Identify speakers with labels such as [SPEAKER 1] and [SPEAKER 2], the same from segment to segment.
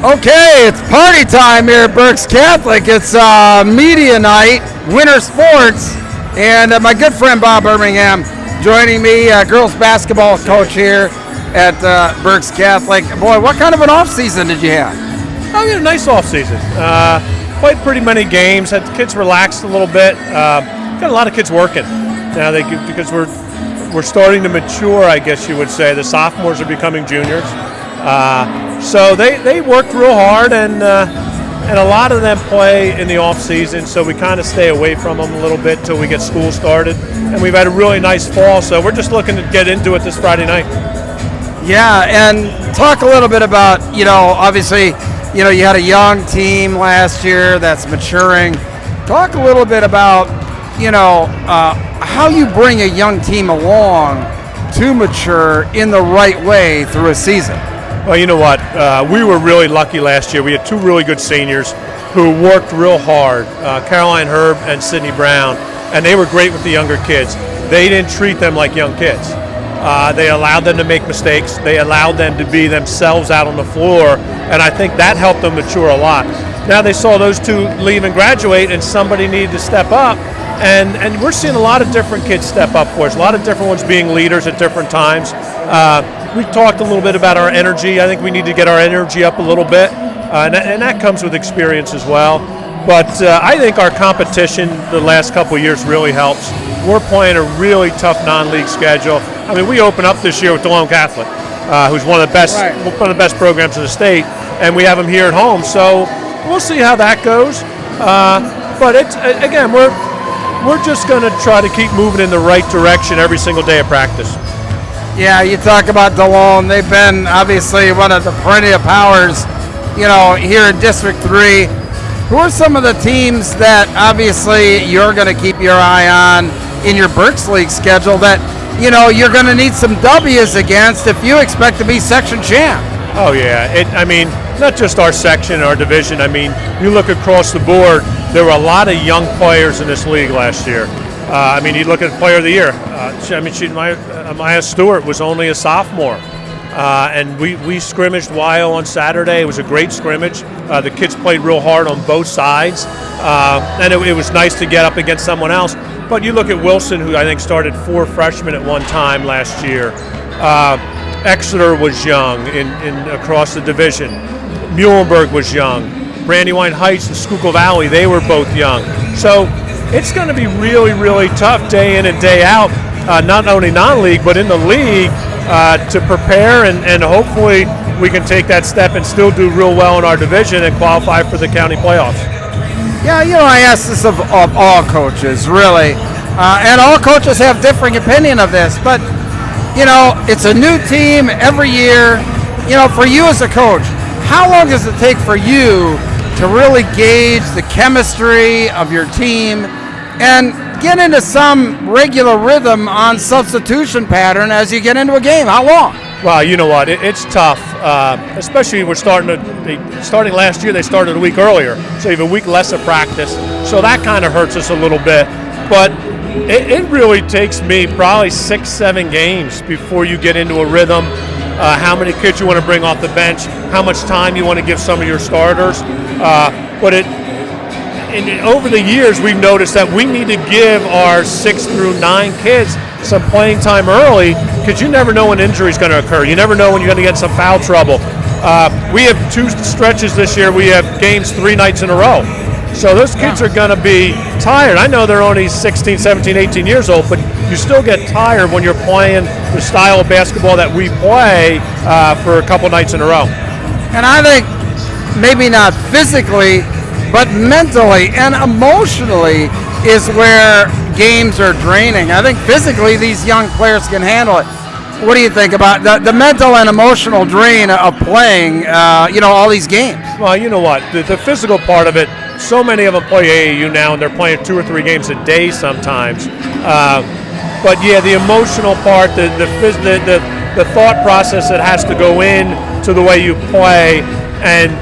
[SPEAKER 1] Okay, it's party time here at Berks Catholic. It's media night, winter sports, and my good friend Bob Birmingham joining me, girls basketball coach here at Berks Catholic. Boy, what kind of an off season did you have?
[SPEAKER 2] Oh, yeah, nice off season. Played pretty many games. Had the kids relaxed a little bit. Got a lot of kids working now. Because we're starting to mature, I guess you would say. The sophomores are becoming juniors. So they worked real hard, and a lot of them play in the off season, so we kind of stay away from them a little bit till we get school started. And we've had a really nice fall, so we're just looking to get into it this Friday night.
[SPEAKER 1] Yeah, and talk a little bit about, obviously, you had a young team last year that's maturing. Talk a little bit about, how you bring a young team along to mature in the right way through a season.
[SPEAKER 2] Well, you know what? We were really lucky last year. We had two really good seniors who worked real hard, Caroline Herb and Sydney Brown, and they were great with the younger kids. They didn't treat them like young kids. They allowed them to make mistakes. They allowed them to be themselves out on the floor, and I think that helped them mature a lot. Now they saw those two leave and graduate, and somebody needed to step up, and we're seeing a lot of different kids step up for us, a lot of different ones being leaders at different times. We talked a little bit about our energy. I think we need to get our energy up a little bit, and that comes with experience as well. But I think our competition the last couple of years really helps. We're playing a really tough non-league schedule. I mean, we open up this year with DeLone Catholic, who's one of the best programs in the state, and we have them here at home. So we'll see how that goes. But it's again, we're just going to try to keep moving in the right direction every single day of practice.
[SPEAKER 1] Yeah, you talk about DeLone. They've been obviously one of the perennial powers, here in District 3. Who are some of the teams that obviously you're going to keep your eye on in your Berks League schedule that, you're going to need some W's against if you expect to be section champ?
[SPEAKER 2] Oh, yeah. Not just our section, our division. You look across the board, there were a lot of young players in this league last year. You look at Player of the Year. Maya Stewart was only a sophomore. And we scrimmaged Wyo on Saturday. It was a great scrimmage. The kids played real hard on both sides. And it was nice to get up against someone else. But you look at Wilson, who I think started 4 freshmen at one time last year. Exeter was young in across the division. Muhlenberg was young. Brandywine Heights and Schuylkill Valley, they were both young. So it's going to be really, really tough day in and day out, not only non-league, but in the league, to prepare, and hopefully we can take that step and still do real well in our division and qualify for the county playoffs.
[SPEAKER 1] Yeah, I ask this of all coaches, really. And all coaches have differing opinion of this, but, it's a new team every year. For you as a coach, how long does it take for you to really gauge the chemistry of your team and get into some regular rhythm on substitution pattern as you get into a game? How long?
[SPEAKER 2] Well, you know what? It's tough, especially starting last year. They started a week earlier, so you have a week less of practice. So that kind of hurts us a little bit. But it really takes me probably 6-7 games before you get into a rhythm. How many kids you want to bring off the bench, how much time you want to give some of your starters. Over the years, we've noticed that we need to give our 6 through 9 kids some playing time early, because you never know when injury is going to occur. You never know when you're going to get some foul trouble. We have 2 stretches this year. We have games 3 nights in a row. So those kids are going to be tired. I know they're only 16, 17, 18 years old, but you still get tired when you're playing the style of basketball that we play for a couple nights in a row.
[SPEAKER 1] And I think maybe not physically, but mentally and emotionally is where games are draining. I think physically these young players can handle it. What do you think about the mental and emotional drain of playing, all these games?
[SPEAKER 2] Well, you know what? The physical part of it, so many of them play AAU now, and they're playing 2 or 3 games a day sometimes. But yeah, the emotional part, the thought process that has to go in to the way you play, and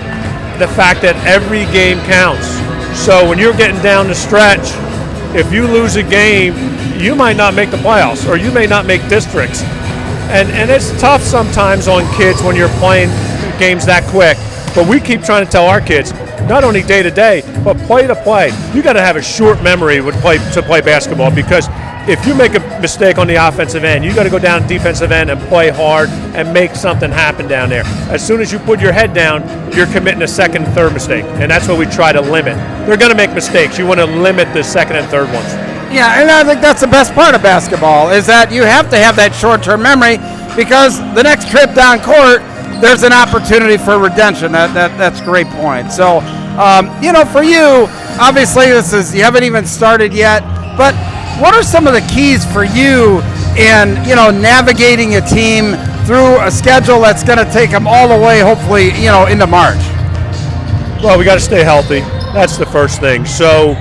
[SPEAKER 2] the fact that every game counts. So when you're getting down the stretch, if you lose a game, you might not make the playoffs, or you may not make districts. And it's tough sometimes on kids when you're playing games that quick. But we keep trying to tell our kids, not only day to day, but play to play. You got to have a short memory to play basketball, because if you make a mistake on the offensive end, you got to go down defensive end and play hard and make something happen down there. As soon as you put your head down, you're committing a second and third mistake, and that's what we try to limit. They're going to make mistakes. You want to limit the second and third ones.
[SPEAKER 1] Yeah, and I think that's the best part of basketball, is that you have to have that short-term memory, because the next trip down court, there's an opportunity for redemption. That's a great point. So, for you, obviously you haven't even started yet, but what are some of the keys for you in, navigating a team through a schedule that's going to take them all the way, hopefully, into March?
[SPEAKER 2] Well, we got to stay healthy. That's the first thing. So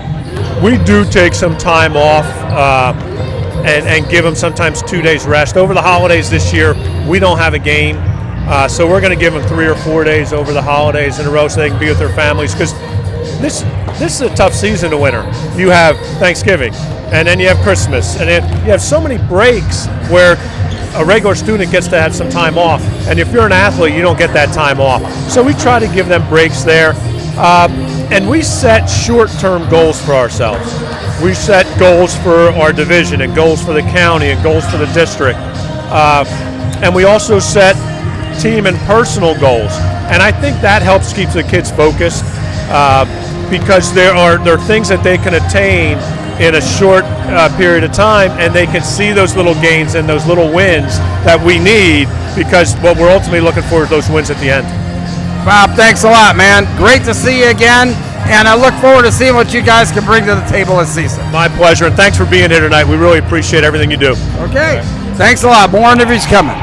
[SPEAKER 2] we do take some time off and give them sometimes 2 days rest. Over the holidays this year, we don't have a game. So we're going to give them 3 or 4 days over the holidays in a row so they can be with their families, because this is a tough season to winter. You have Thanksgiving, and then you have Christmas, and then you have so many breaks where a regular student gets to have some time off, and if you're an athlete, you don't get that time off. So we try to give them breaks there, and we set short-term goals for ourselves. We set goals for our division and goals for the county and goals for the district, and we also set team and personal goals, and I think that helps keep the kids focused, because there are things that they can attain in a short period of time, and they can see those little gains and those little wins that we need, because what we're ultimately looking for is those wins at the end.
[SPEAKER 1] Bob, thanks a lot, man. Great to see you again, and I look forward to seeing what you guys can bring to the table this season.
[SPEAKER 2] My pleasure, and thanks for being here tonight. We really appreciate everything you do.
[SPEAKER 1] Okay, thanks a lot. More interviews coming.